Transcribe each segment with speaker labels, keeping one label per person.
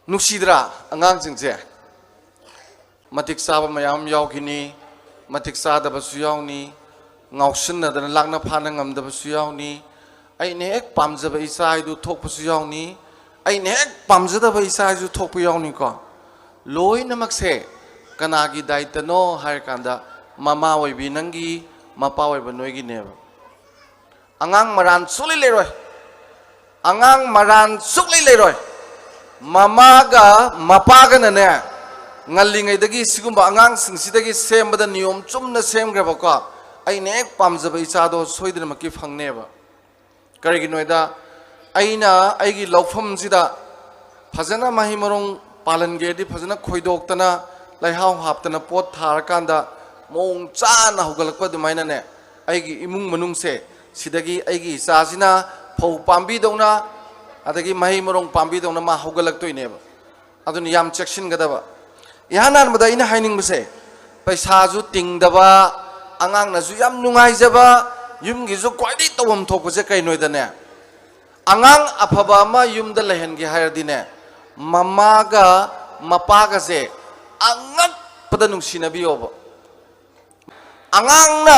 Speaker 1: नुसीद्रा अंगांग जिंगजे मतिक साबा मयाम यावखिनी मतिक सादबसु यावनी ngausinadana lakna phana ngamdabasu yawni aine ek pamjaba isa idu thokpasu yawni aine ek pamjadaba isa idu thokpu yawni ko loinamak se kanagi daitano har kanda mama oibi nangi mapa oiba noigi neba angang maran suli leroi angang maran sukli leroi mama ga mapa ga nane ngallingai dagi sigumba angang singsidagi sembada niyom chumna semgraba ko aine ek pamjaba isado soidina maki phangneba karigi noida aina aigi laufam sida phajana mahi morong palan ge di phajana khoidoktana laihaw haptana pot thar kanda mong chana hugalakpa dumaina ne aigi imung manung se sidagi aigi isasina phau pambi dongna adagi mahi morong pambi dongna ma hugalak toineba aduni yam chekshin gadaba yahanan mada ina haining base paisa ju tingdaba angang na ju yam nungai jaba yum gi ju kwaidi tawam thok je kai noi da ne angang aphaba ma yum da lehen gi hayar di ne mama ga mapa ga se angat pada nungsina bi obo angang na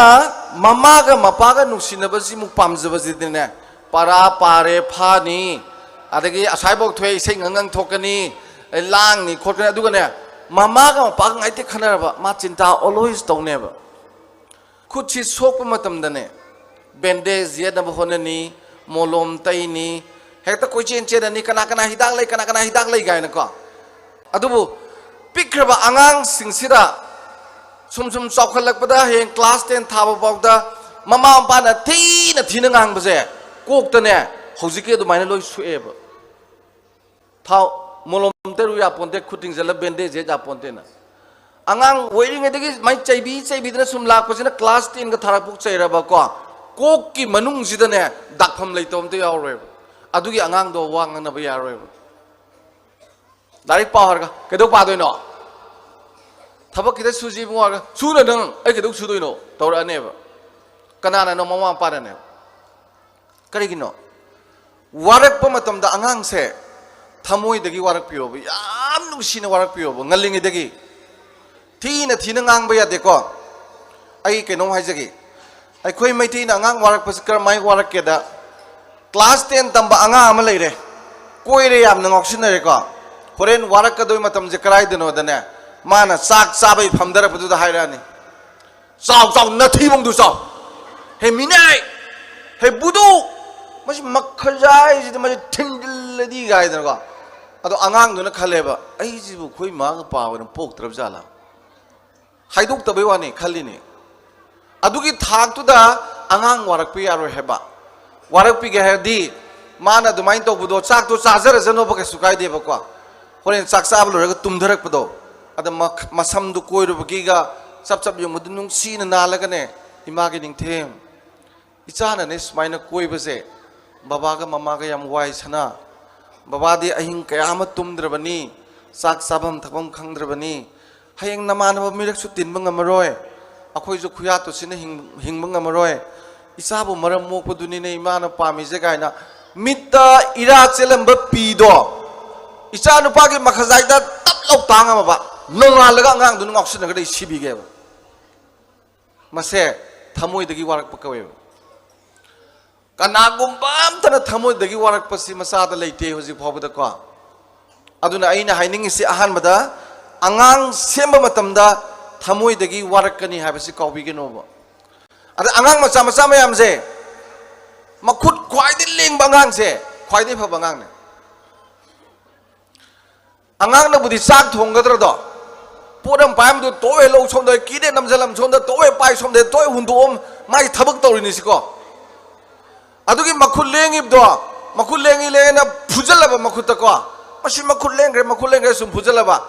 Speaker 1: mama ga mapa ga nungsina ba ji mu pam jaba ji di ne para pare phani adagi asai bok thoi sei ngangang thokani lang ni khotna du ga ne mama ga mapa ga ngai te khana ba ma chinta always tong ne ba kuchi sokpa matam dane bandage yeda bahonani molom taini hekta koi chen chen ani kana hidak lei gai na ko adubu pikraba angang singsira sum chokhalak pada heng class 10 thaba bawda mama pa na thina ngang base kok tane hojike du maina loi sueba thau molom teru ya ponte khuting jala bandage ja ponte na angang waiting edagi mai chaibi dana sum lak pasina class 10 ga tharak puk chaira ba ko kok ki manung sida ne dakpham leitom te yaw roi adugi angang do wang na ba ya roi direct power ga kedo pa doi no thabak kida suji bu ga su na nang ai kedo su doi no tora ne ba kana no mama pa ne kari gi no warak pa matam da angang se thamoi dagi warak piyo ba yam nungsina warak piyo ba ngaling edagi thina ngang ba yade ko ai ke nong haijagi ai khoi mai thina ngang warak paskar mai warak ke da class 10 tamba anga ama leire koi re yam nang oxygen re ko foreign warak ka doi matam je karai deno dane mana sak sabai phamdara padu da hairani saw na thi bong du saw he minai he budu mas makhajai ji ma thindil di gai da ko ado angang du na khaleba ai ji bu khoi ma ga pa wa pok trab jala haiduk tabai wani khalini adugi thak tu da angang warak pi aro heba warak pi ge hedi mana dumain to budo chak tu chajar jano ba ke sukai de ba kwa horen chak sa blo re tum dharak pado ada masam du koi ru gi ga chap yum du nung si na na la ga ne ima ge ning them ichana ne smaina koi ba se baba ga mama ga yam wai sana baba di ahing kayama tum drabani chak sabam thapam khang drabani hayeng namanaba mirak su tinba ngamaroi akhoi ju khuya to sine hingba ngamaroi isabu maram mokpa duni ne imana pami je gaina mitta ira chelamba pido isa nu pagi makhajai da tap lok tanga ba nonga laga ngang dun ngoksin ga dei sibi ge mase thamoi dagi warak pakawe kana gumbam tana thamoi dagi warak pasi masa da leite hoji phobada ko aduna aina haining si ahan mada angang semba matamda thamoi dagi warakani habasi kaubi ge no ba ada angang macha mayam je makhut khwaidi leng bangang se khwaidi pha bangang ne angang na budi sak thong gadra do podam pam du towe lo som doi kide namjalam som da towe pai som de toy hundom mai thabak tawrini siko adugi makhut lengi do makhut lengi le na phujalaba makhut ko masi makhut lengre sum phujalaba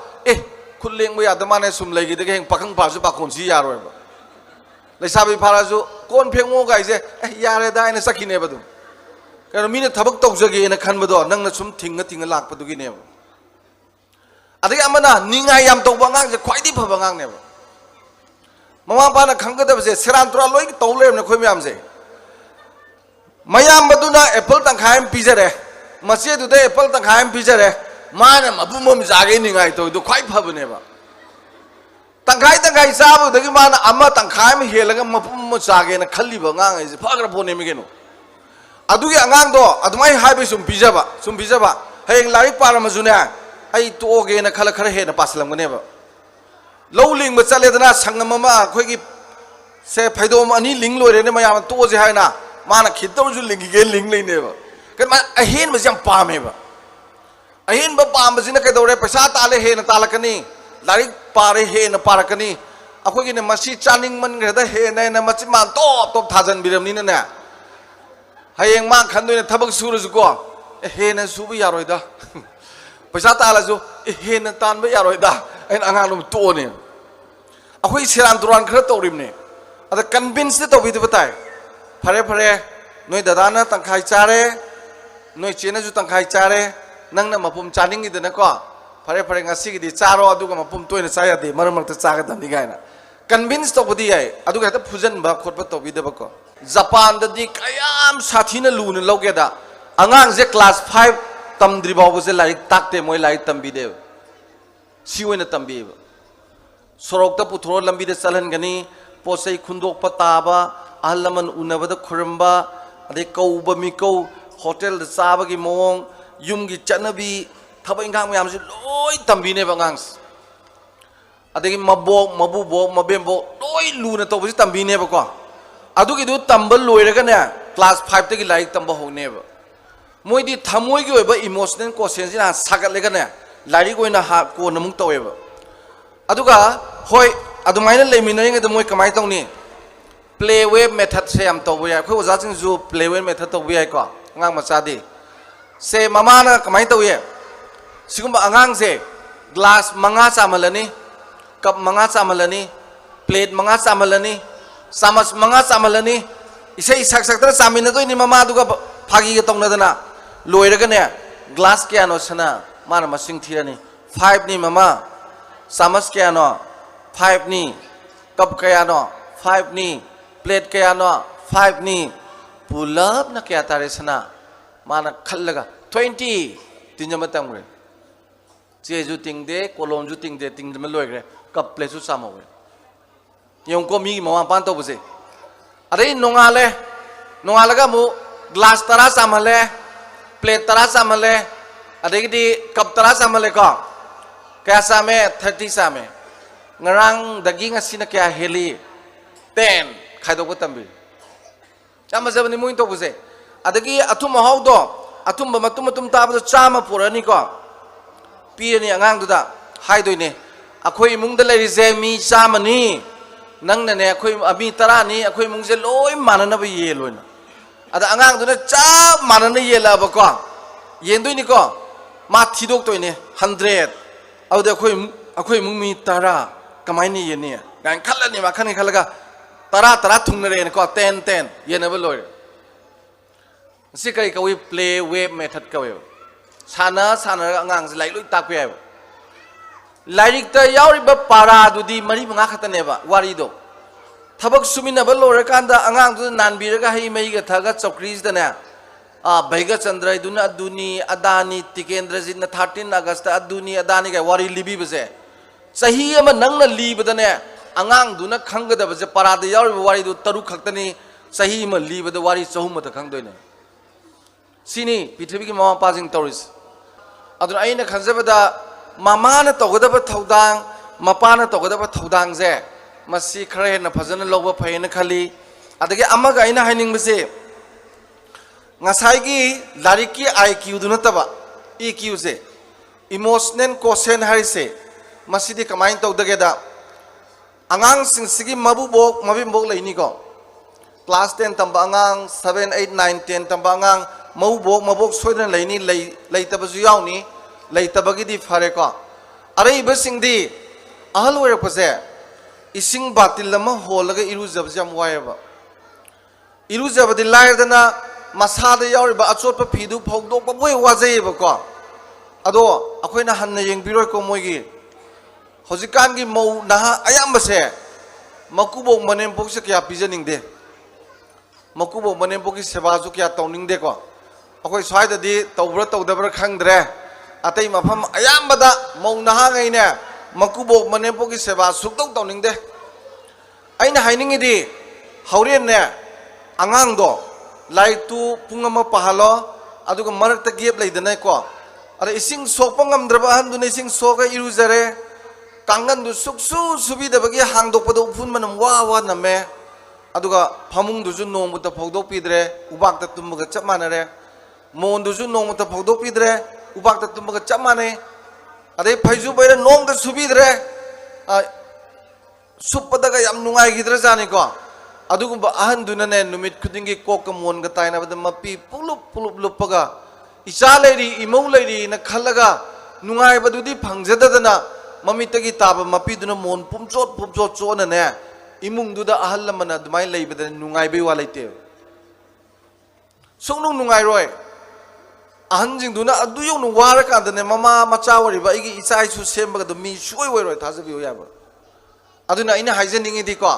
Speaker 1: khuleng ba yada mane sum legi de heng pakang pa su pakon si yaroi ba leisabi pharasu kon phengmo gai je yare da ina sakine badu karo mine thabak tawjage na khan bado nang na sum tinga lak padu gi ne adagi amana ningai yam tawba ngang je khwaidi phaba ngang ne ba mama pa na khangga da je seran tura loi tawlem na khoi myam je mayam baduna apple tang khaim pizare masje du de apple tang khaim pizare माने मपुम जागे निगाई तो ख्वाई फबनेबा तंखाई तंखाई चाबदगी माना अमा तंखाई में हेलगा मपुम चागे न खल्लीबा ngang फग्र phone मिगेनो अदुगी अंगांग दो अदुमाई highway सुम पिजबा हेंग लारिक पारमजुने आई तोगे न खल खर हेन पासलमगनेबा लौ लिंग चलेदना संगम अमा अखोगी से फैदोम अनि लिंग लोरेने मयाम तोजे हायना माना खितौजु लिंगिगे लिंग लेनेबा कन मा अहेन बजम पामेबा अहेन ब पामबजिना कदौरे पैसा ताले हेन तालकनी लारिक पारे हेन पारकनी अखोगी ने मसी चानिंग मनग्रेदा हेन न मचि मान टॉप टॉप थाजन बिरमनिना ने हयेंग मा खनदोने थबक सुरजुको हेन सुबु यारोइदा पैसा तालाजु हेन तानबा यारोइदा अन अंगानुम तोने अखोई सेरान तुरान खर तौरिमने अदा कन्विंस तौबिद बताय फरे फरे नोय दादाना तंखाई चारे नोय चेनाजु तंखाई चारे नंगना मपुम चानिंगिदना को फरे फरे ngasiगidi चारो अदुगा मपुम तोयना चायादे मरम मरत चागदनी गायना कन्विंस तौबदी याय अदुगा हेता फुजनबा खोटबा तौबिदबको जापान ददी कयाम साथीना लुना लौगेदा अंगांग जे क्लास 5 तमद्रिबाव जे लाइक ताकते मोय लाइक तंबिदे सिवना तंबीब सोरोक्ता पुथोर लंबीदे चलहनगनी पोसै खुंदोक पताबा अहलमन उनबद खुरंबा अदे कौबा मिकौ होटल चाबगी मोंग युमगी चनबी थबा इंगांग मयाम से लोय तंबीने बंगांस अदे मबोक मबुबोक मबेमबो लोय लुना तौबसी तंबीने बको अदुगी दु तंबल लोयरगने क्लास 5 तगी लाइक तंबा होनेबा मोइदी थमोइगी ओइबा इमोशनल क्वेश्चन सिना सागतलेगने लाइक ओइना हा को नमुक तौएबा अदुगा होय अदुमाइना लेमिनरिंग द मोइ कमाय तौनी प्ले वेब मेथड से हम तौबो याय खो ओजासिंग जु प्ले वेब मेथड तौबो याय को अंगांग मचादी से ममाना कमाय तौये सिगुम्बा अंगांग से ग्लास मंगा चामलनी कप मंगा चामलनी प्लेट मंगा चामलनी सामस मंगा चामलनी इसे इsak saktra चामिना दोइनि ममा दुगा फागी ग तौनदना लोयरगने ग्लास क्यानो सना माना मसिंग थिरनी 5 नि ममा सामस क्यानो 5 नि कप क्यानो 5 नि प्लेट क्यानो 5 नि पुलब न क्या तारे सना माना खल्लगा 20 तिनजम तंगरे चेजु तिंगदे कोलोमजु तिंगदे तिंगजम लोयगरे कप प्लेटसु सामोगे यंको मी मवा पान तो बसे अरे नोंगालगा मु ग्लास तरा चामले प्लेट तरा चामले अदेगी कप तरा चामले को क्या सामे 30 सामे ngarang dagi ngasina क्या हेली 10 खाइदोबो तंबी चामा जबनि मुइन तो बसे अदगी अथुम हाउदो अथुम मतुम मतुम ताबदो चामा पुरनी को पीरनी अंगांग दुदा हाइदोइने अखोई मुंगदा लेरिजे मी चामनी नंगने अखोई अमी तरानी अखोई मुंगजे लोय माननब ये लोयना अदा अंगांग दुना चा मानन येलाब को येंदोइनी को मा थिदोक तोइने 100 अवदे अखोई मुंग मी तरा कमाइनी येने गान खल्लनी मा खने खलगा तरा तरा थुंगनरे को 10 येनब लोय सि कई कवि प्ले वेब मेथड कवि साना अंगांग से लाइक लोय ताकवे लाइक त यावरिबा पारा दुदी मरी मंगा खतनेबा वारीदो थबक सुमिनबा लोरकांदा अंगांग दु नानबिरगा हई मईगा थगा चौक्रीज दने भैगा चंद्र दुना अदुनी अदानी टिकेंद्रजित 13 अगस्त अदुनी अदानी का वारी लिबी बजे सही अमा नंगना लीबदने अंगांग दुना खंगदबजे पाराद यावरिबा वारीदु तरु खक्तनी सही अमा लीबद वारी चहुमत खंगदोइने सिनी पृथ्वी की ममा पाजिंग तौरिस अदुना आइना खंजबदा मामाना तौगदब थौदांग मपाना तौगदब थौदांग जे मसी खरे हेन फजन लौबा फैन खली अदगे अमगा आइना हाइनिंगबसे ngसाइगी लारिकी IQ दुनतबा EQ से इमोशनल क्वेश्चन हाइसे मसीदी कमाइन तौदगेदा अंगांग सिंगसिगी मबुबोक मबिमबोक लेनिको क्लास 10 तंबा अंगांग 7 8 9 10 तंबा अंगांग मबुबोक मबोक सोइदन लेनी लेतबजु यावनी लेतबगिदी फरे को अरैबसिंगदी अहल ओइरपसे इसिंग बातिल लमा होलगा इरुजबजम वायबा इरुजबदि लायदना मसाद यावरिबा अचोटपा फिदु फौदोकपा बोय वाजैबको अदो अखोइना हन्ना येंबिरोय को मोइगी होजिकानगी मौ नहा अयामबसे मकुबोक मनेमपोकसे क्या पिजनिंगदे मकुबोक मनेमपोकि सेवाजु क्या तौनिंगदे को अखोइ स्वाइददि तौब्रा तौदब्रा खंगद्रे अतई मफम अयाबदा मौ नहागैने मकुबोक मनेपोकी सेवा सुक्तौ तौनिंगदे अइना हाइनिंगिदी हौरेने अंगांगदो लाइटू पुंग अमा पहालो अदुगा मरकता गेप लैदनाको अरे इसिंग सोकपा ngamद्रबा हंदुने इसिंग सोका इरुजरे कांगनदु सुक्सु सुबिदबगी हांगदोकपदो उफुन मनम वा वा नमे अदुगा फमुंगदुजु नोंगमुता फौदोकपिद्रे उबाकता तुमबगा चप मानरे मोंदुजु नोंगमुता फौदोकपिद्रे उबाकता तुमबगा चप माने अदे फैजु बैरे नोंगदा सुबिद्रे सुपदगा याम नुंगाइगिद्रे जानिको अदुगुंबा अहंदुनने नुमित खुदिंगी कोक मोनगा ताइनाबदा मपि पुलुप पुलुप लुपगा इचा लेरी इमौ लेरी न खलगा नुंगाइबदुदि फंगजददना ममितगी ताब मपीदुना मोन पुमचोट चोनने इमुंगदुदा अहल लमना दुमाय लेबदे नुंगाइबे वा लेते सुंगनु नुंगाइरोय अहनजिंगदुना अदु योनु वार कांदने ममा मचा वरिबा इगी इचा इसु सेमबगा दु मी सुय वइरोय थाजबियो याबा अदुना इना हाइजेनिंगिदिको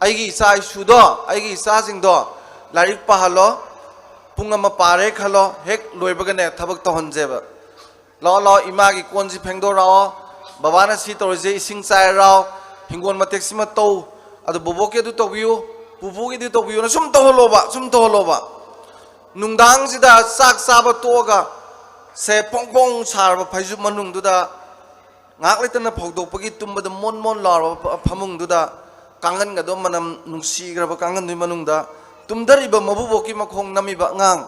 Speaker 1: आइगी इचा इसुदो आइगी इचा जिंगदो लारिक पहालो पुंग अमा पारे खलो हेक लोइबगने थबक तहनजेबा लो लो इमागी कोनजी फेंगदोराओ बाबाना सी तौरजे इसिंग चाइराओ हिंगोन मतेक्सिमा तौ अदु बोबोके दु तौबियो पुपुगी दु तौबियो न सुम तोहलोबा नुंगदांग जिदा साक साबा तोगा से पोंगपोंग सारबा फैजु मनुंगदुदा ngak leitana phogdokpagi tumbada mon mon laro phamungduda kangan ga do manam nungsi graba kangan dui manungda tumdariba mabuboki makhong namiba ngang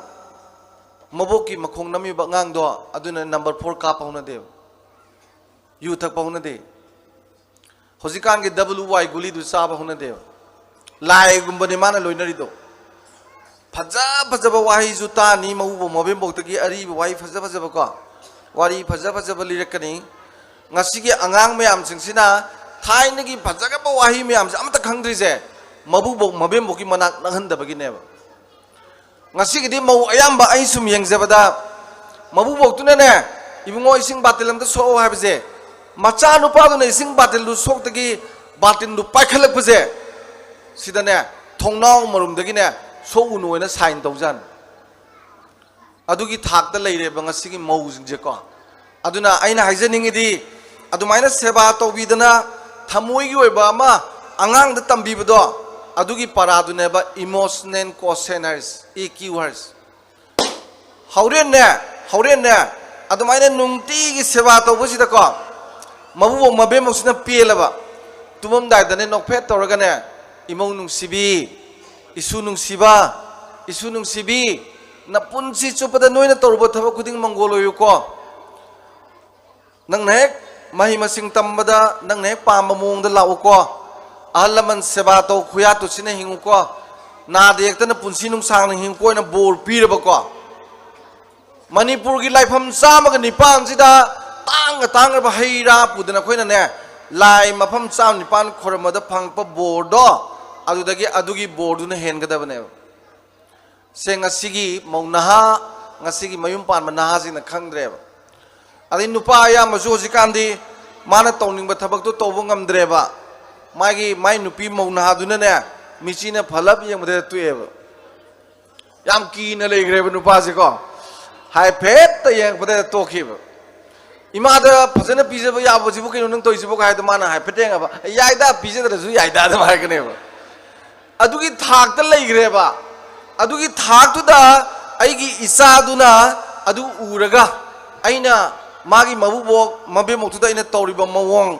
Speaker 1: maboki makhong namiba ngang do aduna number 4 ka pauna de yu thak pauna de hojikan ge wy guli du sa pauna de lai gumbani mana loinari do phaja phaja ba wahi juta ni mabubo mobem boktagi ari wahi phaja phaja ba ko wari phaja phaja ba lirakani ngasigi angang mayam singsina thainagi phajaga ba wahi mayam amta khangdrise mabubok mabemboki manak nanghandabagi neba ngasigi di mau ayamba ai sum yengjabada mabubok tunane ibungo ising batilam da so habje macha nupa dune ising batil lu sok tagi batin du paikhalak buje sidane thongnau marum dagi ne so unu oina sign tawjan adugi thak da leire ba ngasigi mau jingje ko aduna aina haijaningi di adumaina seba tawbidana thamoi gi oiba ma angang da tambibado adugi paraduneba emotional questionnaires EQs hauren ne adumaina nungti gi seba tawbusida ko mabu mabe moksina pelaba tumam dai dane nokphet toraga ne imong nungsibi isu nungsibi na punsi chupada noina torbo thaba kuding mangoloyu ko nang nek mahi masing tambada nang nek pamba mong da law ko ahalaman seba to khuya to sine hingu ko na dektana punsi nung sang nang hingu ko na bor piraba ko manipur gi laifam sama ga nipan sida tang ba haira pudana khoina ne lai mafam sam nipan khoramada phangpa bordo adugi bordu na hen ga dabane sengasigi maunaha ngasigi mayum pan manaha sina khangdreba adi nupa ya mazu hojikandi mana tawning ba thabak to tawbo ngamdreba mai nupi mauna duna ne michina phalap yang made tueba yam ki na legreba nupa se ko hai phet ta yang pade to khiba ima da phajana pije ba ya bo jibu kinu nang toisibu kai da mana hai pheteng aba yaida pije da ju yaida da mar kane ba adugi thak ta legreba adugi thak tu da aigi isa duna adu uraga aina magi mabubok mabe moktuda ina tawriba mawong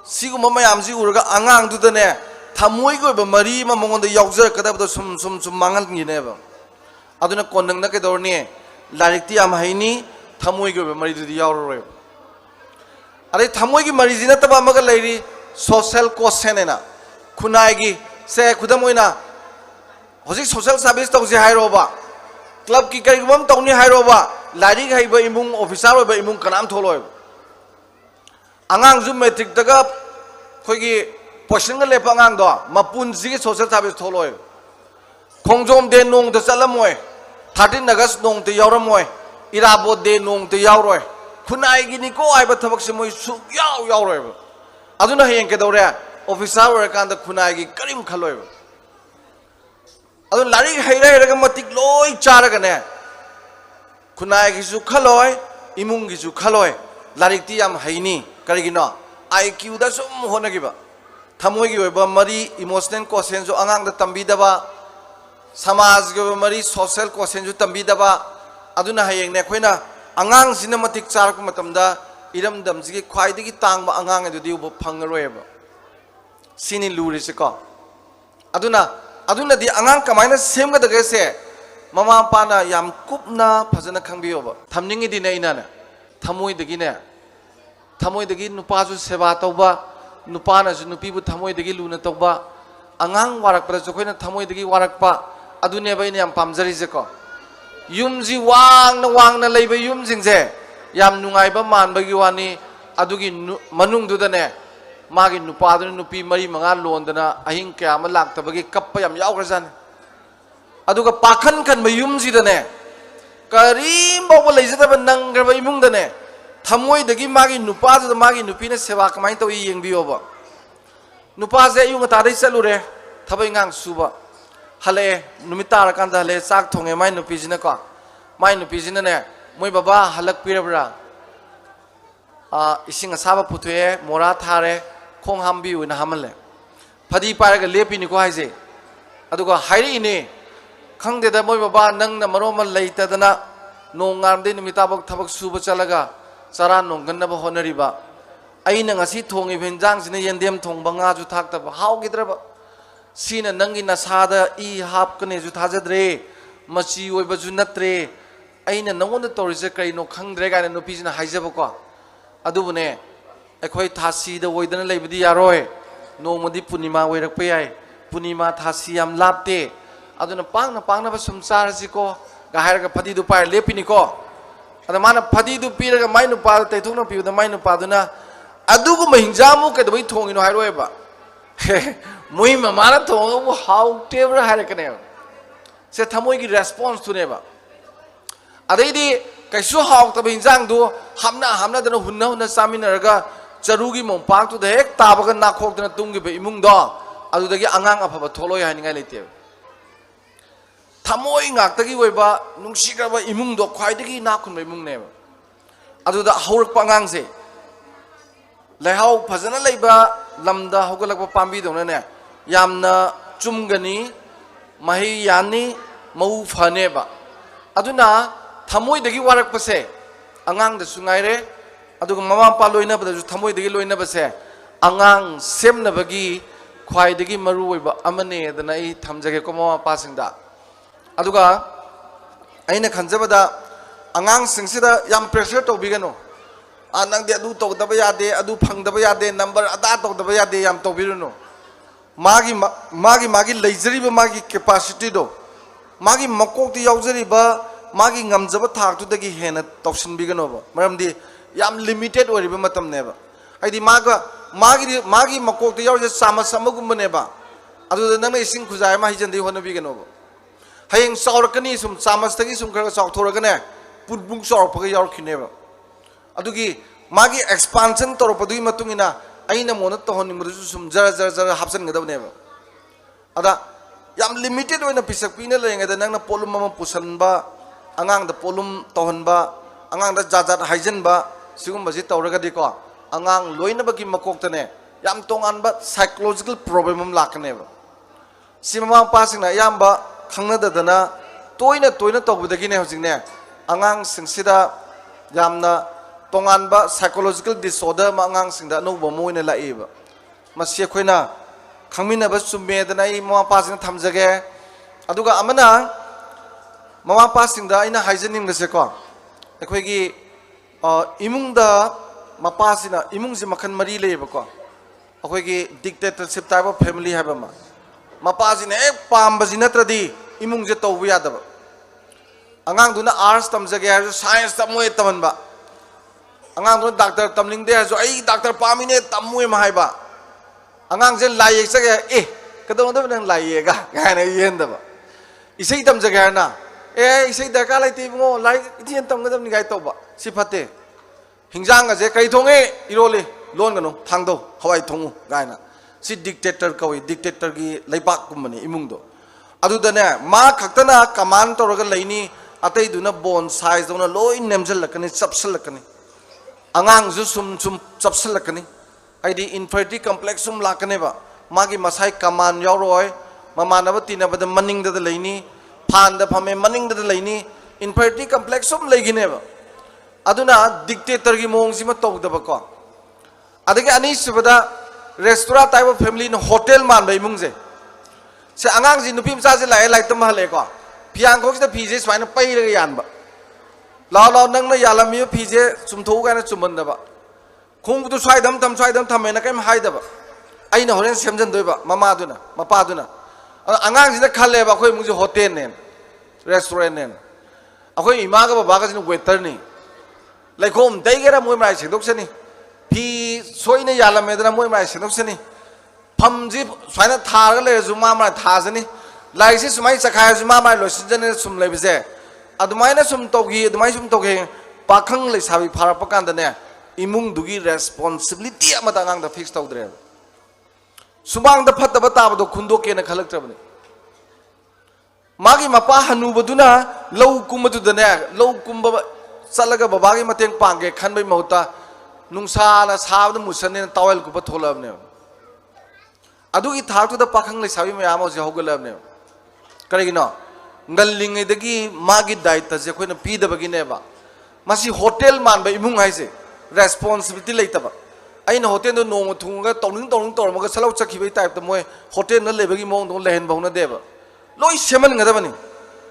Speaker 1: siguma mayam si uraga angang tu ne thamoi go ba mari ma mongonda yaujar kada ba sum mangal ngine ba aduna konnang na ke dorni larikti am haini thamoi go ba mari du yaurore are thamoi gi mari jina taba maga lairi social question ena khunai gi se khudamoina hoji social service tawji hairoba club ki kai gum tawni hairoba लारी हाइबा इमुंग officer होइबा इमुंग कनाम थोलोय आंगांग जु matric तगा खोगी पोषण ग लेपा आंगांग दो मपुन जिगे सोशल सर्विस थोलोय खोंगजोम दे नोंग द चलमोय 13 अगस्त नोंग ते यावरमोय इराबो दे नोंग ते यावरोय खुनाई गी निको आइबा थबक से मोय सु यावरोय अदुना हें के दौरे ऑफिसर होर कांद खुनाई गी करिम खलोय अदुन लारी हाइरा हेरगा मतिक लोय चारगा ने खुनाई की खलोय इमुंगिजु खलोय लारिकती याम हैनी करिगिनो IQ दा सुम होनगिबा थमोगी ओइबा मरी इमोशनल क्वेश्चन जो अंगांग दा तंबीदबा समाज के मरी सोशल क्वेश्चन जो तंबीदबा अदुना हयेंग ने खोइना अंगांग सिना मतिक चारक मतमदा इरमदम सिगी ख्वाइदगी तांगबा अंगांग अदुदि उब फंगरोयबा सिनि लूरिसिको अदुना दी अंगांग कमाइना सेमगदगेसे ममा पाना याम कुपना फजना खंबियोबा थमनिंगी दिने इनाना थमोइदगी नुपाजु सेवा तौबा नुपानाजु नुपीबु थमोइदगी लुना तौबा अंगांग वारकपदा जोखोइना थमोइदगी वारकपा अदुनेबा इने याम पामजरिजेको युमजी वांगना लेबा युमजिंगजे याम नुंगाइबा मानबगी वानी अदुगी मनुंगदुदने मागी नुपादुना नुपी मरी मंगा लोंदना अहिंग कया अमा लाक्तबगी कप्पा याम यावग्रजाने अदुगा पाखन खनबा युमजिदने करीम बाबा लेजदबा नंगरबा इमुंगदने थमोइदगी मागी नुपादुदा मागी नुपीना सेवा कमाइन तौई येंगबियोबा नुपाजे अयुंग तादै चलुरे थबै ngang सुबा हले नुमित तारकांदा हले चाक थोंगे माइ नुपीजिना को माइ नुपीजिना ने मोइ बाबा हलक पिरबरा इसिंग असाबा पुथुए मोरा थारे खोंग हामबी उना हामले फदी पारगा लेपिनी को हाइजे अदुगा हाइरि इने खंगदेदा मोइ बाबा नंगना मरोमा लेइतदना नोंगामदे नुमिताबक थबक सुबा चलगा चरा नोंगनबा होनरिबा अइना ngasi थोंगि भेंजांग सिने येंदेम थोंबा ngaजु थाक्तबा हाउगिद्रबा सीना नंगी नसादा ई हापकने जु थाजद्रे मची ओइबजु नत्रे अइना नंगोंद तोरिसे करिनो खंगद्रे गाने नुपीजिना हाइजबको अदुबने अखोइ थासीदा ओइदना लेबदी यारोय नोंमदि पुनिमा ओइरकपे याय पुनिमा थासी याम लापते अदुना पांगना बसुम चारजिको गाहायरगा फदीदु पाय लेपिनिको अदा माना फदीदु पीरगा माइ नुपा तैथोंना पिउदा माइ नुपादुना अदुगु महिंजामु कदबै थोंगिनो हायरोयबा मुई ममाना थोंगबु हाउटेब्रा हायरकने से थमोइगी रेस्पॉन्स तुनेबा अदैदी कैसु हाउतबा हिंजांगदु हामना दना हुन्ना चामिनरगा चरुगी मोंपाक्तुदा हेक ताबगा नाखोक्दना तुंगिबा इमुंगदो अदुदगी अंगांग अफबा थोलोय हायनिंगाय लेते थमोइ ngakdagi oiba nungsigraba imungdo khwaidagi nakhunba imungneba aduda haurpa angangse लेहाउ फजना लेबा लमदा होगलकबा पांबी दोनने यामना चुमगनी मही यानी मऊ फनेबा अदुना थमोइदगी वारकपसे अंगांग द सुंगाइरे अदुगा ममा पा लोइनबदजु थमोइदगी लोइनबसे अंगांग सेमनबगी ख्वाइदगी मरु ओइबा अमने दना ई थमजगे को ममा पासिंगदा अदुगा अइना खंजबदा अंगांग सिंगसिदा याम प्रेशर तोबिगनो नंग दे अदु तौदब यादे अदु फंगदब यादे नंबर अदा तौदब यादे याम तौबिरुनो मागी लेजरीब मागी कैपेसिटी दो मागी मकोक्ति यावजरीब मागी ngamjaba थाक्तुदगी हेना तौसिनबिगनोबा मरमदि याम लिमिटेड ओरिबा मतमनेबा हाइदि मागी मकोक्ति यावजे चामच समगुमबनेबा अदुदा नंग इसिंग खुजाय मा हिजनदि होनबिगनोबा हयेंग चावरकनी सुम चामचतगी सुम खरगा चावथोरगने पुटबुंग चावरपगा यावरखिनेबा अदुगी मागी एक्सपांशन तौरपदुगी मतुंगिना अइना मोना तोहनिंगदुसु सुम जरा हापसनगदबनेबा अदा याम लिमिटेड ओइना पिसक पिना लेंगदा नंगना पोलुम अमा पुसनबा अंगांग द पोलुम तोहनबा अंगांग द जाजात हाइजनबा सिगुमबसि तौरगदिको अंगांग लोइनबगी मकोक्तने याम तोंगानबा साइकोलॉजिकल प्रॉब्लम अम लाकनेबा सिमा पासिंगना यामबा खंगनददना तोइना तौबदगिने हजिंगने अंगांग सिंगसिदा यामना तोंगानबा साइकोलॉजिकल डिसऑर्डर मांगांग सिंगदा नोबो मोइना लाइबा मसि अखोइना खंगमिनबा सुमेदना ई ममा पासिंग थमजगे अदुगा अमना ममा पासिंगदा इना हाइजनिंग बसेको अखोइगी इमुंगदा मपासिना इमुंगसि मखन मरी लेबको अखोइगी डिक्टेटरशिप टाइप ऑफ फैमिली हाबमा मपासिना एक पामबसि नत्रदि इमुंगजे तौबु यादबा अंगांगदुना आर्ट्स तमजगे हाजु साइंस तमोय तमनबा अंगांगदुना डॉक्टर तमलिंगदे हाजु आई डॉक्टर पामिने तमोय माहाइबा अंगांगजे लाइक जगे ए कदोंदब नंग लाइएगा गाना येंदबा इसै तमजगे हाना ए इसै दरकार लाइते बुंगो लाइक इथियन तमगदबनि गाय तौबा सिफते हिंजांग अजे कई थोंगे इरोले लोनगनो थांदो हवाई थोंगु गायना सि डिक्टेटर कवि डिक्टेटर की लेबाक कुमने इमुंगदो अदुदने मा खक्तना कमांड तौरगा लैनी अतईदुना बोन साइज दौना लोई नेमजलकनी चपसलकनी अंगांगजु सुम चपसलकनी आइदी इनफर्टिलिटी कॉम्प्लेक्स सुम लाकनेबा मागी मसाई कमान यावरोय ममानब तिनबद मनिंगद लेनी फानद फमे मनिंगद लेनी इनफर्टिलिटी कॉम्प्लेक्स सुम लेगिनेबा अदुना डिक्टेटर की मोंगसिमा तौदबको अदगे अनीसुबदा रेस्टोरेंट टाइप ऑफ फैमिली न होटल मान बे मुंगजे से अंगांग जी नुपी मचा से लाए लाइक तम हले को फियांग खोक से फीजे स्वाइन पैरग यानबा लाव लाव नंग न यालमी फीजे चुमथौ गाना चुमबनदबा खुंगदु स्वाइदम थमेना कैम हाइदबा अइना होरेन सेमजन दोइबा ममादुना मपादुना अंगांग जिदा खलेबा अखोय मुंगजे होटल ने रेस्टोरेंट ने अखोय इमागा बाबागा जिन वेटर नि लाइकोम दैगेरा मोय माइ सेदोक्सनी फी सोइने यालमेदना मोय माइ सेदोक्सनी फमजी स्वाइना थारगा लेजु मामा थाजनी लाइसे सुमाइ चखायजु मामा लोसिजने सुम लेबजे अदुमाइना सुम तोगी अदुमाइ सुम तोगे पाखंग लेसाबि फारप कांदने इमुंग दुगी रेस्पोंसिबिलिटी अमता अंगांग द फिक्स तौद्रे सुमांग द फतब ताबदो खुंदोकेना खलक्त्रबने मागी मपा हनुबदुना लौ कुमदुदने लौ कुंब चलगा बाबागी मतेंग पांगे खनबै महुता नुंसाना साबद मुसने टावेल कुब थोलबने अदुगी थातुदा पाखंग लेसाबि मयाम होजे होगलबने करिगिनो ngalingidagi magi daita je khoina pidabagine masi hotel man ba imung haise responsibility leitaba aina hotel do nong thunga tawning tormaga salau chakhibai type to moy hotel na lebagi mong do lehen bauna deba loi seman ngadabani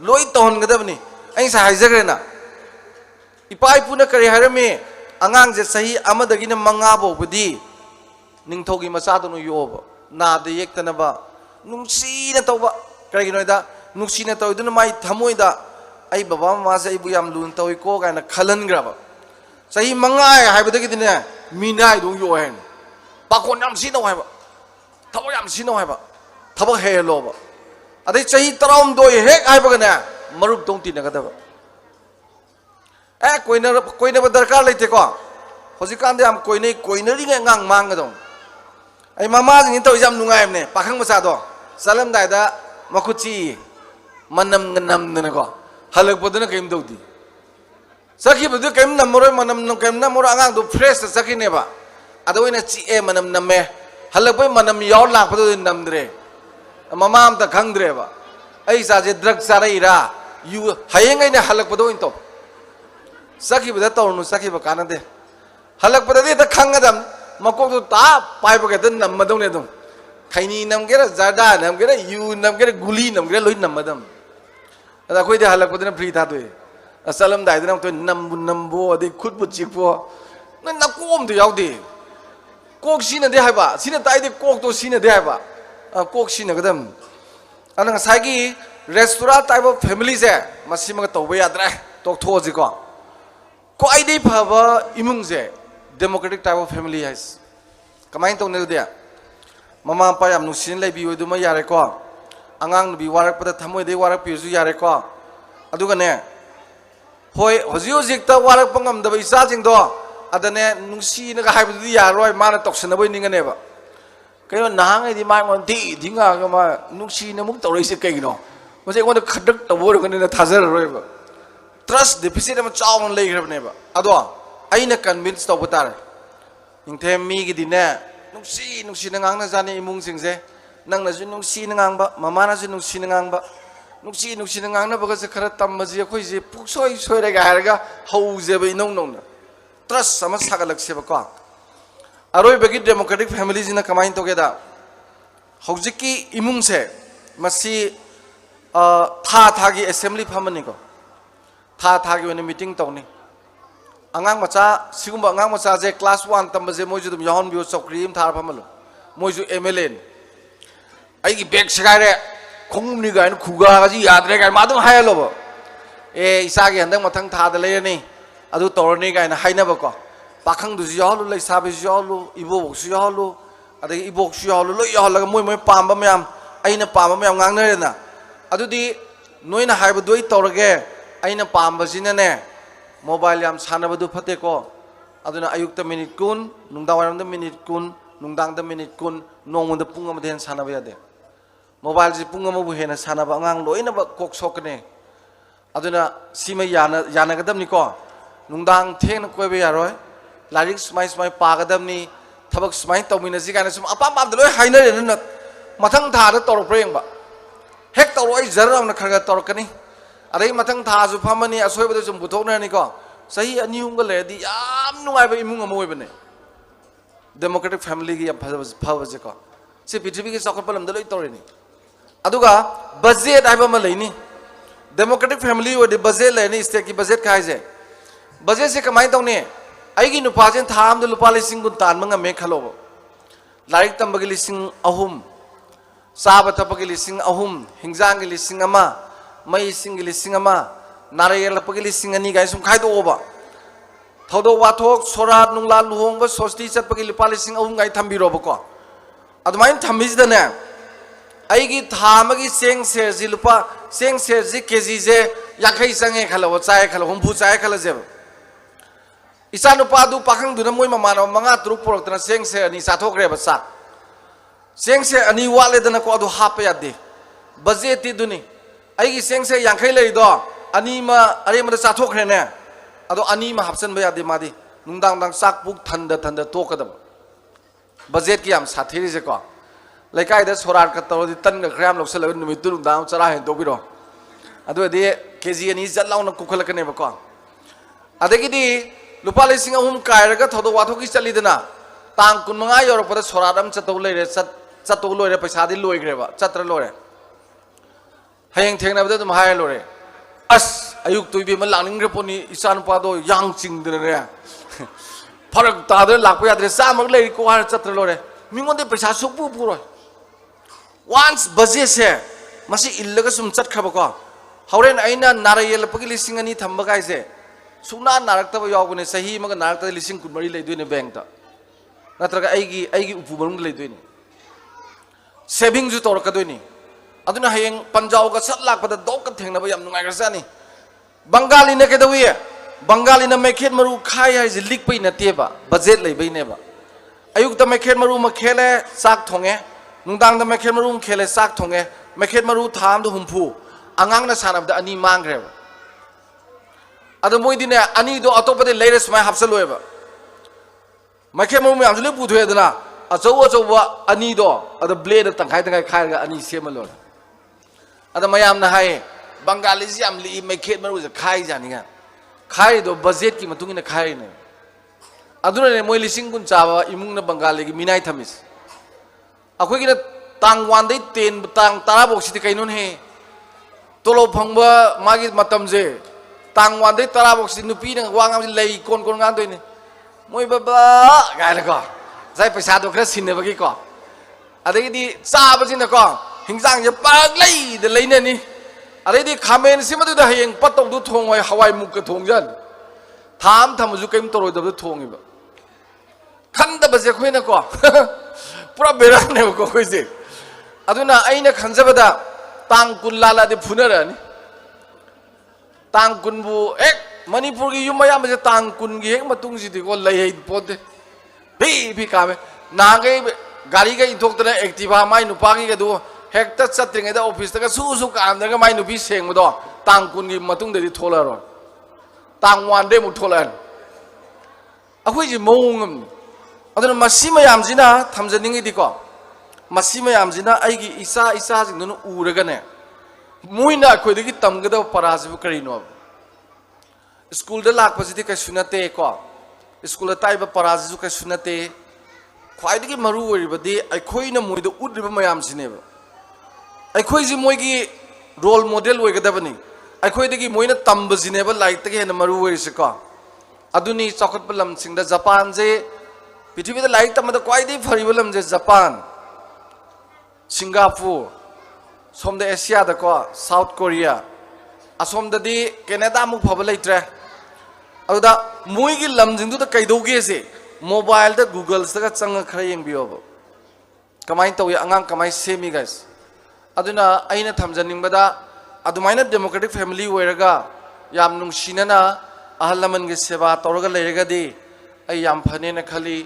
Speaker 1: loi ton ngadabani ai sa haijagre ipai puna kari harame angang je sahi amadagi na manga bo budi ningthogi macha do no yoba na de yektana ba nungsi na tawba kari ginoida नुक्सीने तौदुना my थमोइदा I Baba mama से इबु याम Lun तौइ को गाना खलनग्राबा सही मंगाय हाइबदगी दिने मिनाय दु यो हेन पाकोन याम सिनो हाइबा थबो याम सिनो हाइबा थबो हेलोबा अदै सही तराम दोय हेक हाइबगने मरुप तों तिनगदबा ए कोइना दरकार लेते को होजिकांदे याम कोइनरी गे ngang मांगदो आई ममा जिनि तौइ याम नुंगायमने पाखंग मचा दो सलम दाइदा मखुची मनम नम ननको हलक बदन केम दौदी सखी बदु केम नमरो मनम न केम नमरो आंगां दु फ्रेश सखी नेबा अदोइना ची ए मनम नमे हलक बै मनम याव लाख बदु नमद्रे ममा am ta khangdre ba ai sa je drug saraira you hayeng ai ne हलक बदु इन तो सखी बद तौनु सखी ब काना दे हलक बदु दे त खंगदम मको तो ता पाइ बगे त नमदौ ने दum खैनी नमगेरा जादा नमगेरा यू नमगेरा गुली नमगेरा लोइ नमदम अदा कोई दे हलक बदन फ्री था दोय असलम दाइदन तो नमबो अदे खुदबु चिकपो न नकोम दे यावदे कोक सिने दे हाइबा सिने ताइदे कोक तो सिने दे हाइबा कोक सिने गदम अनंग साइगी रेस्टोरेंट टाइप ऑफ फैमिली से मसिमग तौबे याद्रे तोक थोजि को कोइदे फबा इमुंग से डेमोक्रेटिक टाइप ऑफ फैमिली हाइस कमाइन तो ने दे ममा पापा याम नुसिन लेबि दुमा यारे को अंगांग नुबि वारक पद थमोय दे वारक पिजु यारे को अदुगने होय होजि होजिक त वारक पंगम दबा इसा जिंग दो अदने नुसि नगा हाइबदि यारोय माना तोक्सनबोय निंगनेबा कयो नांगै दि माय मन दी दिंगा ग मा नुसि न मुक तौरैसे कइनो मसे कोन खडक तबोर गने थाजर रोयबा ट्रस्ट डेफिसिट म चावन लेग्रबनेबा अदो आइना कन्विन्स तौबा तार निंथे मी गी दिने नुसी नंगांगना जाने इमुंग सिंगसे नंगनाजु नुसी नंगांगबा ममानाजु नुसी नंगांगबा नुसी नंगांगना बगसे खरा तमजी अखोय जे पुक्सोय सोयरेगा हारगा हौजेबे इनौ नौना ट्रस्ट सम सागलक्सेबा को अरोय बगी डेमोक्रेटिक फैमिली जिना कमाइन तोगेदा हौजिकी इमुंग से मसी थागी असेंबली फमनी को थागी वने मीटिंग तौनी अंगांग मचा सिगुम अंगांग मचा जे क्लास 1 तंबजे मोजु दुम यहन बियो चौकरी थार फमलो मोजु एमएलए आई की बैग सगारे खोंगुमनि गाइन खुगा गाजी याद्रे गाय मादुम हायलो ए इसागे हंदंग मथंग थाद लेनी अदु तोरनी गाइन हाइनबको पाखंग दुजु यहलु लैसाबे यहलु इबोबोक्सु यहलु अदे इबोक्सु यहलु लो यहलगा मोय पाamba मयाम आइना पाamba मयाम ngangnarena अदुदि नोइना हाइबदुइ तोरगे आइना पाamba ने मोबाइल याम सानबदु फते को अदुना अयुक्त मिनिट कुन नुंदावारम द मिनिट कुन नुंदांग द मिनिट कुन नोंगम द पुंग अमदेन सानबा यादे मोबाइल जी पुंग अमबु हेना सानबा अंगांग लोइना बा कोक सोकने अदुना सीमा यानगदबनिको नुंदांग थेंग कोइबे यारोय लारिक स्माई पागदबनी थबक स्माई तौमिनसी गाना सुम अपाम पाम लोय हाइनरे न मथंग थादा तौरप्रे यंगबा हेक तौरोय जररावना खरगा तौरकनी अदई मथंग थाजु फमनी असोयबदो सुम बुथोकनानिको सही अनि हुंगा लेदी याम नुंगाइबा इमुंग अमोयबने डेमोक्रेटिक फैमिली की फबजे को से पृथ्वी की चौकट लमदा लोय तौरेनी अदुगा बजेट आइबा म लेनी डेमोक्रेटिक फैमिली ओदि बजेट लेनी स्टेट की बजेट खाइजे बजेट से कमाई तौने आइगी नुपाजेन थाम लुपा लिसिंग गुन तान मंगा मे खलोब लाइक तंबगी लिसिंग अहुम साब थपगी लिसिंग अहुम हिंजांग लिसिंग अमा मई सिंग लिसिंग अमा नारेल लपगी लिसिंग अनि गाय सुम खाइदोबा थौदो वाथोक सोरात नुंगला लुहोंग सोस्ती चटपगी लुपा लिसिंग अहुम गाय थंबिरोबको अदुमाइन थंबिजदने आइगी थामगी सेंग सेरजी लुपा सेंग सेरजी केजी जे याखै संगे खलो चाय खलो हुंफु चाय खलो जे इसा नुपादु पाखंग दुना मोय ममानो मंगा तुरुक पोरक्तना सेंग से अनि साथोकरे बसा सेंग से अनि वालेदना को अदु हाप यादे बजेट ति दुनी आइगी सेंग से यांखै लेदो अनि मा अरे मदा साथोकरे ने अदो अनि मा हापसन बयादे मादी नुंदांग दांग साक पुक थंद तोकदम बजेट की हम साथेरी जे को लेकाय द सोरार का तरोदि तन ग ग्राम लोकसल नुमितु नुंदांग चरा हे दोबिरो अदो दे केजी अनि जल्लाउन कुखलकने बको अदगिदी लुपा लिसिंग अहुम कायरगा थोदो वाथोकी चलीदना तांग कुनमंगा योरपदा सोरादम चतौ लेरे चतौ लोरे पैसादी लोइग्रेबा चत्र लोरे हयेंग थेंगनाबदे तुम हाय लोरे अस अयुक तुइबे मन लांगनिंग्रे पोनी इसान पादो यांग चिंगदने फरक तादे लाकपो यादरे सामक लेरि को हार चत्र लोरे मिंगोंदे पैसा सुपु पुरो वंस बजेट से मसी इल्लगा सुम चटखबको हौरेन आइना नारायल पगी लिसिंग अनि थंबा गाइसे सुना नारक्तब यावगने सही मग नारक्तद लिसिंग कुमरी लेदुने बैंक ता नत्रगा आइगी उपु बरुंग लेदुने सेविंग जु तोरकदुनी अदुना हयेंग पंजाब का सट लाकपद दोक थेंगनबा याम नुंगाइगरसानी बंगाली ने केदविए बंगाली ने मेखेत मरु खाय हाइजे लिकपै नतेबा बजेट लेबैनेबा अयुक्त मेखेत मरु मखेले साक थोंगे नुंदांग द मेखेत मरु खेले साक थोंगे मेखेत मरु थाम द हुंफु अंगांग ना सानबदा अनि मांग्रेबा अद मोइदिने अनि दो अतोपदे लेरे समाय हापसलोएबा मखे मरु म्याम जुले पुथोएदना अचौ अनि दो अद ब्लेड तंखाय खायगा अनि सेमलोर अद मयाम ना हाय बंगाली जी आम ली मखे मरु जे खाय जानिगा खाय दो बजेट की मतुंग ने खाय ने अदुने मोइ लिसिंग गुन चाबा इमुंग न बंगाली की मिनाय थमिस अखोगी न तांग वानदे तेन तांग तारा बोक्सिति कैनुन हे तोलो फंगबा मागी मतम जे तांग वादे तरा बोक्सी नुपी न वांग लई कोन गान दोइने मोय बाबा गायलको जाय पैसा दो खरा सिनबगी को अदगिदी चाबजिन को हिंजांग जे पाग लई द लईने नि अदगिदी खामेन सिमदु द हयेंग पतोक दु थोंगय हवाई मुक थोंगजन थाम थमजु कैम तोरोय दब थोंगिबा खंद बजे खोइना को पूरा बेराने को खोइजे अदुना आइना खंजबदा तांग कुल्लाला दे फुनरनी तांग कुनबु एक मणिपुर की युम मयाम से तांग कुन की एक मतुंग सिदि को लई पोते भी कामे नागे गाड़ी का इथोक्तने एक्टिवा माइ नुपा की दु हेक्टर चत्रिंगे द ऑफिस तक सु कामदगा माइ नुपी सेंगबदो तांग कुन की मतुंग दे थोलारो तांग वान दे मु थोलन अखोइ जि मौंगम अदन मसी मयाम जिना थमजनिंगी दिको मसी मयाम जिना आइगी इसा जिंदनु उरगने मोइना अखोइदगी तमगद पराजिबु करिनो स्कूल द लाकपसिदि कैसु नते को स्कूल ताइबा पराजिसु कैसु नते ख्वाइदगी मरु ओरिबदि अखोइना मोइद उद्रिबा मयाम सिनेबा अखोइ जि मोइगी रोल मॉडल ओइगदबनी अखोइदगी मोइना तंबजिनेबा लाइक हेन मरु ओरिसको अदुनी चौखटप लमसिंग द जापान जे पृथ्वी द लाइक तमद ख्वाइदि फरिबा लम जे जापान सिंगापुर सोमद एशिया दको साउथ कोरिया असोमददी कैनेडा मु फब लेत्रे अदा मोइगी लमजिंदु द कैदोगे से मोबाइल द गूगल स चंग खरा यंगबियोब कमाई तौय अंगांग कमाई सेमी गाइस अदुना अइना थमजनिंगबदा अदुमाइना डेमोक्रेटिक फैमिली ओइरगा याम नुंगसिनना अहल लमन गे सेवा तौरगा लेरगदी अय याम फनेना खली